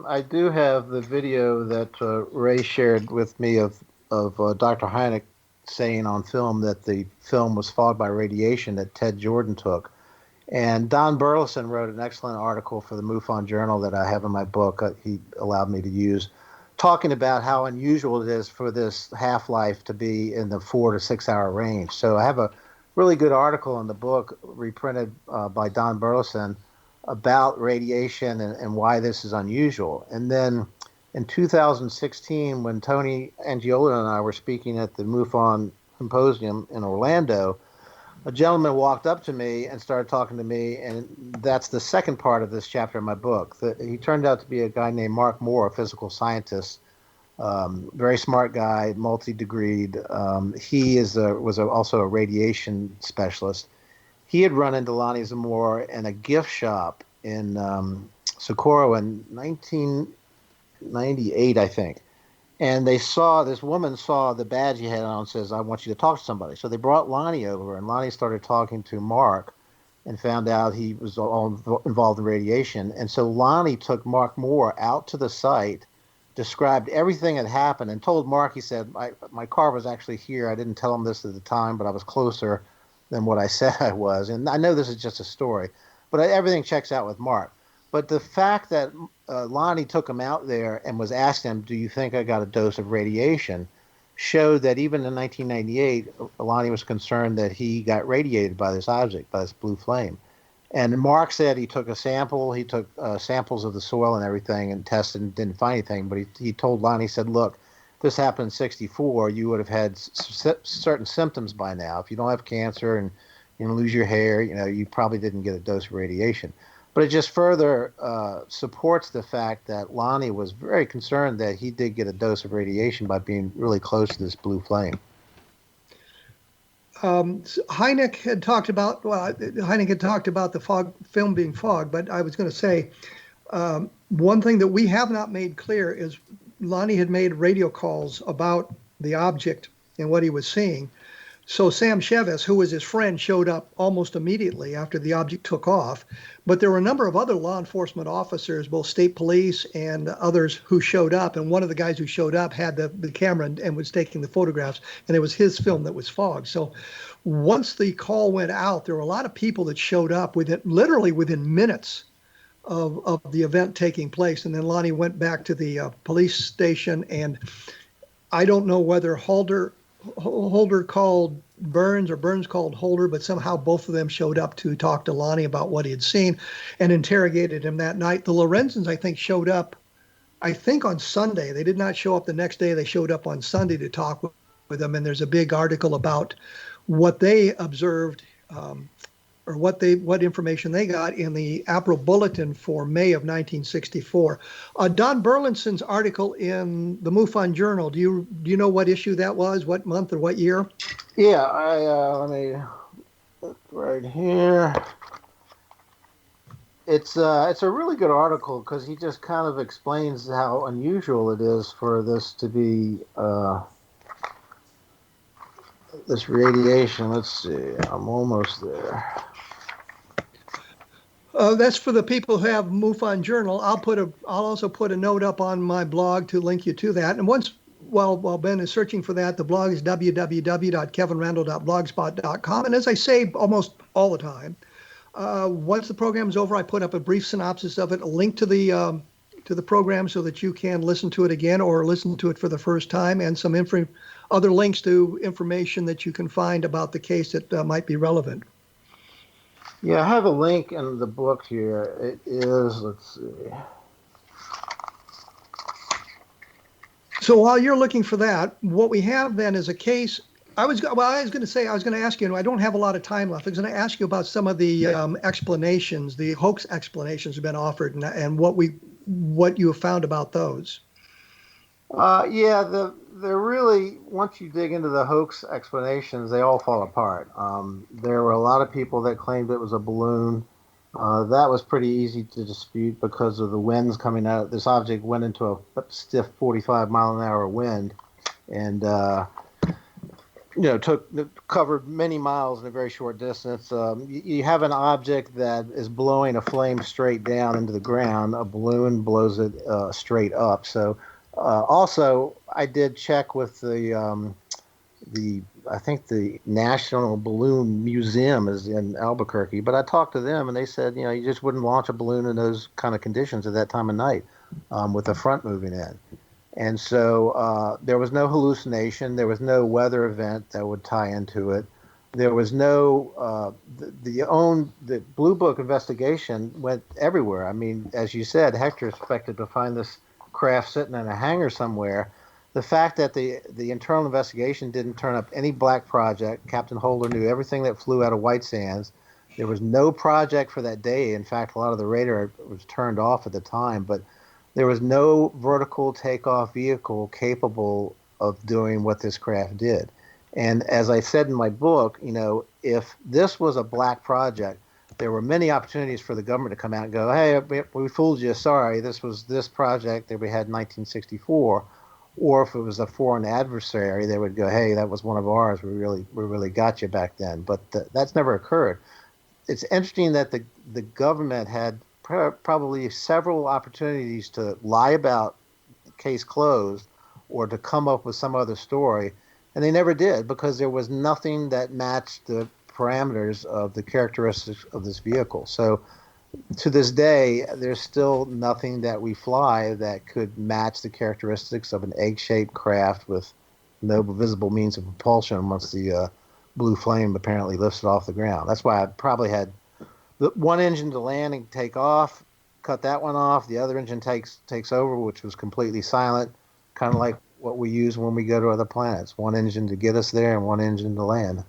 I do have the video that Ray shared with me of Dr. Hynek saying on film that the film was fogged by radiation that Ted Jordan took. And Don Burleson wrote an excellent article for the MUFON Journal that I have in my book. He allowed me to use, talking about how unusual it is for this half-life to be in the 4 to 6 hour range. So I have a really good article in the book reprinted by Don Burleson about radiation and why this is unusual. And then in 2016, when Tony Angiola and I were speaking at the MUFON Symposium in Orlando, a gentleman walked up to me and started talking to me, and that's the second part of this chapter in my book. He turned out to be a guy named Mark Moore, a physical scientist, very smart guy, multi-degreed. He was also a radiation specialist. He had run into Lonnie Zamora in a gift shop in Socorro in 1998, I think. And this woman saw the badge he had on and says, I want you to talk to somebody. So they brought Lonnie over, and Lonnie started talking to Mark and found out he was all involved in radiation. And so Lonnie took Mark Moore out to the site, described everything that happened, and told Mark, he said, my car was actually here. I didn't tell him this at the time, but I was closer than what I said I was. And I know this is just a story, but everything checks out with Mark. But the fact that Lonnie took him out there and was asking him, do you think I got a dose of radiation, showed that even in 1998, Lonnie was concerned that he got radiated by this object, by this blue flame. And Mark said he took a sample, he took samples of the soil and everything and tested and didn't find anything. But he told Lonnie, he said, look, this happened in 1964, you would have had certain symptoms by now. If you don't have cancer and you lose your hair, you probably didn't get a dose of radiation. But it just further supports the fact that Lonnie was very concerned that he did get a dose of radiation by being really close to this blue flame. Hynek had talked about the film being fogged, but I was going to say, One thing that we have not made clear is Lonnie had made radio calls about the object and what he was seeing. So Sam Chevis, who was his friend, showed up almost immediately after the object took off. But there were a number of other law enforcement officers, both state police and others, who showed up. And one of the guys who showed up had the camera and was taking the photographs. And it was his film that was fogged. So once the call went out, there were a lot of people that showed up literally within minutes of the event taking place. And then Lonnie went back to the police station. And I don't know whether Holder called Burns or Burns called Holder, but somehow both of them showed up to talk to Lonnie about what he had seen and interrogated him that night. The Lorenzens, I think, showed up, on Sunday. They did not show up the next day. They showed up on Sunday to talk with him. And there's a big article about what they observed, or what information they got in the April Bulletin for May of 1964. Don Burlinson's article in the MUFON Journal, do you know what issue that was, what month or what year? Yeah, let me look right here. It's a really good article because he just kind of explains how unusual it is for this to be this radiation. Let's see, I'm almost there. That's for the people who have MUFON Journal. I'll also put a note up on my blog to link you to that. And while Ben is searching for that, the blog is www.kevinrandle.blogspot.com. And as I say almost all the time, once the program is over, I put up a brief synopsis of it, a link to the program so that you can listen to it again or listen to it for the first time, and some other links to information that you can find about the case that might be relevant. Yeah, I have a link in the book here. It is, let's see. So while you're looking for that, what we have then is a case. I was going to ask you, and I don't have a lot of time left. I was going to ask you about some of the explanations, the hoax explanations have been offered, and what you have found about those. They're really, once you dig into the hoax explanations, they all fall apart. There were a lot of people that claimed it was a balloon. That was pretty easy to dispute because of the winds coming out. This object went into a stiff 45-mile-an-hour wind, and covered many miles in a very short distance. You have an object that is blowing a flame straight down into the ground. A balloon blows it straight up. So. Also, I did check with I think the National Balloon Museum is in Albuquerque, but I talked to them and they said, you just wouldn't launch a balloon in those kind of conditions at that time of night with the front moving in. And so there was no hallucination. There was no weather event that would tie into it. There was no, the Blue Book investigation went everywhere. I mean, as you said, Hector expected to find this craft sitting in a hangar somewhere. The fact that the internal investigation didn't turn up any black project. Captain Holder knew everything that flew out of White Sands. There was no project for that day. In fact, a lot of the radar was turned off at the time, but there was no vertical takeoff vehicle capable of doing what this craft did. And as I said in my book, if this was a black project, there were many opportunities for the government to come out and go, hey, we fooled you. Sorry, this was this project that we had in 1964. Or if it was a foreign adversary, they would go, hey, that was one of ours. We really got you back then. But that's never occurred. It's interesting that the government had probably several opportunities to lie about case closed or to come up with some other story. And they never did because there was nothing that matched the parameters of the characteristics of this vehicle. So to this day, there's still nothing that we fly that could match the characteristics of an egg-shaped craft with no visible means of propulsion once the blue flame apparently lifts it off the ground. That's why I probably had the one engine to land and take off, cut that one off. The other engine takes over, which was completely silent, kind of like what we use when we go to other planets. One engine to get us there and one engine to land.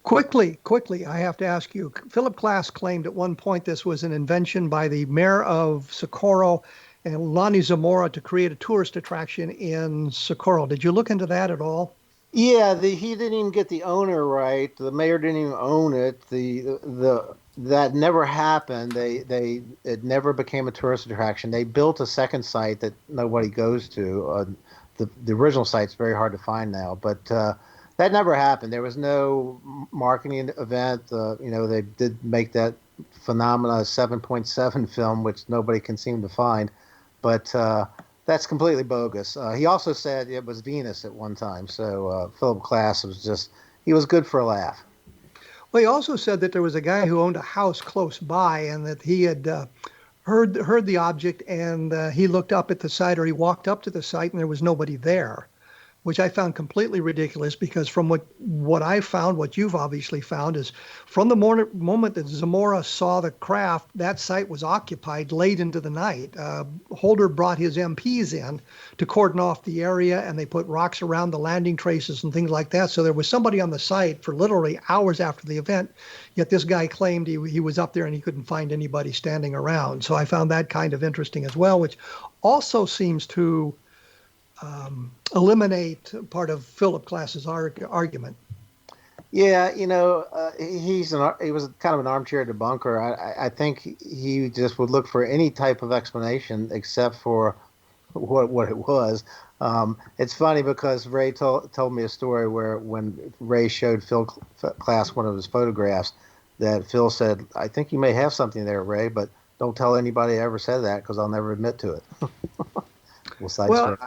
Quickly, I have to ask you. Philip Glass claimed at one point this was an invention by the mayor of Socorro and Lonnie Zamora to create a tourist attraction in Socorro. Did you look into that at all? Yeah, he didn't even get the owner right. The mayor didn't even own it. The That never happened. It never became a tourist attraction. They built a second site that nobody goes to. The original site's very hard to find now, but that never happened. There was no marketing event. They did make that Phenomena 7.7 film, which nobody can seem to find, but that's completely bogus. He also said it was Venus at one time, so Philip Glass he was good for a laugh. Well, he also said that there was a guy who owned a house close by and that he had heard the object, and he looked up at the site, or he walked up to the site, and there was nobody there, which I found completely ridiculous, because from what I found, what you've obviously found, is from the moment that Zamora saw the craft, that site was occupied late into the night. Holder brought his MPs in to cordon off the area, and they put rocks around the landing traces and things like that. So there was somebody on the site for literally hours after the event, yet this guy claimed he was up there and he couldn't find anybody standing around. So I found that kind of interesting as well, which also seems to eliminate part of Philip Glass's argument. Yeah, he was kind of an armchair debunker. I think he just would look for any type of explanation except for what it was. It's funny because Ray told me a story where when Ray showed Phil Glass one of his photographs, that Phil said, "I think you may have something there, Ray, but don't tell anybody I ever said that because I'll never admit to it." Well,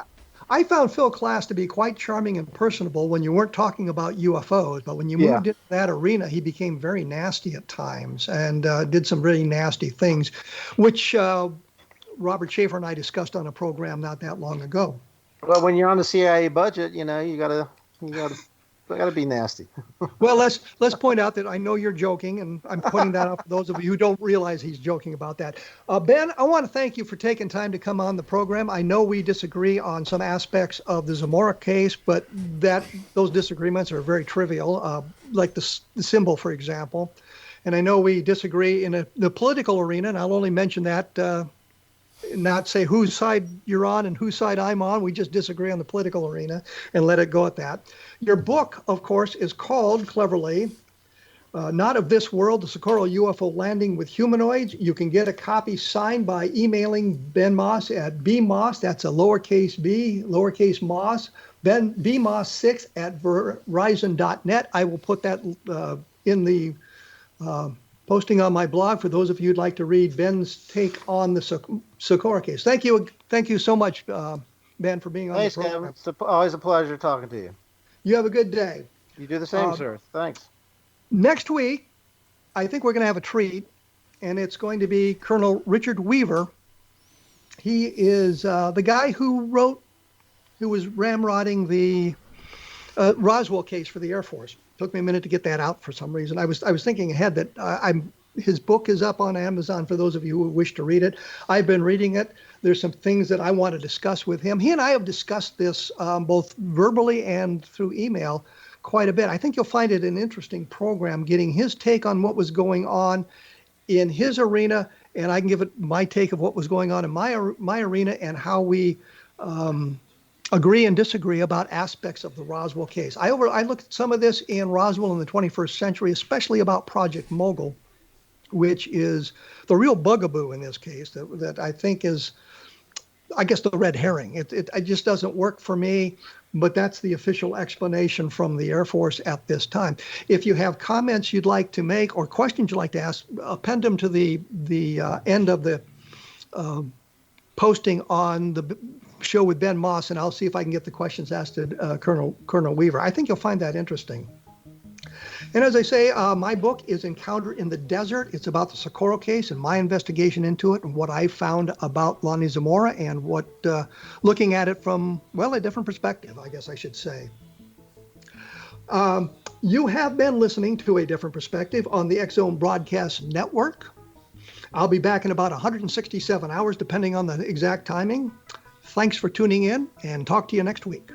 I found Phil Glass to be quite charming and personable when you weren't talking about UFOs, but when you moved into that arena, he became very nasty at times and did some really nasty things, which Robert Schaefer and I discussed on a program not that long ago. Well, when you're on the CIA budget, you gotta be nasty. Well, let's point out that I know you're joking, and I'm pointing that out for those of you who don't realize he's joking about that. Ben, I want to thank you for taking time to come on the program. I know we disagree on some aspects of the Zamora case, but those disagreements are very trivial, like the symbol, for example. And I know we disagree in the political arena, and I'll only mention that, not say whose side you're on and whose side I'm on. We just disagree on the political arena and let it go at that. Your book, of course, is called, cleverly, Not of This World, the Socorro UFO Landing with Humanoids. You can get a copy signed by emailing Ben Moss at bmoss, that's a lowercase b, lowercase moss, bmoss6 at verizon.net. I will put that in the posting on my blog for those of you who'd like to read Ben's take on the Socorro case. Thank you so much, Ben, for being on the program. Kevin. It's always a pleasure talking to you. You have a good day. You do the same, sir. Thanks. Next week, I think we're going to have a treat, and it's going to be Colonel Richard Weaver. He is the guy who was ramrodding the Roswell case for the Air Force. Took me a minute to get that out for some reason. I was thinking ahead that his book is up on Amazon for those of you who wish to read it. I've been reading it. There's some things that I want to discuss with him. He and I have discussed this both verbally and through email quite a bit. I think you'll find it an interesting program, getting his take on what was going on in his arena, and I can give it my take of what was going on in my arena and how we agree and disagree about aspects of the Roswell case. I looked at some of this in Roswell in the 21st century, especially about Project Mogul, which is the real bugaboo in this case that I think is, I guess, the red herring. It just doesn't work for me, but that's the official explanation from the Air Force at this time. If you have comments you'd like to make or questions you'd like to ask, append them to the end of the posting on the show with Ben Moss, and I'll see if I can get the questions asked to Colonel Weaver. I think you'll find that interesting. And as I say, my book is Encounter in the Desert. It's about the Socorro case and my investigation into it and what I found about Lonnie Zamora and what, looking at it from, well, a different perspective, I guess I should say. You have been listening to A Different Perspective on the X-Zone Broadcast Network. I'll be back in about 167 hours, depending on the exact timing. Thanks for tuning in, and talk to you next week.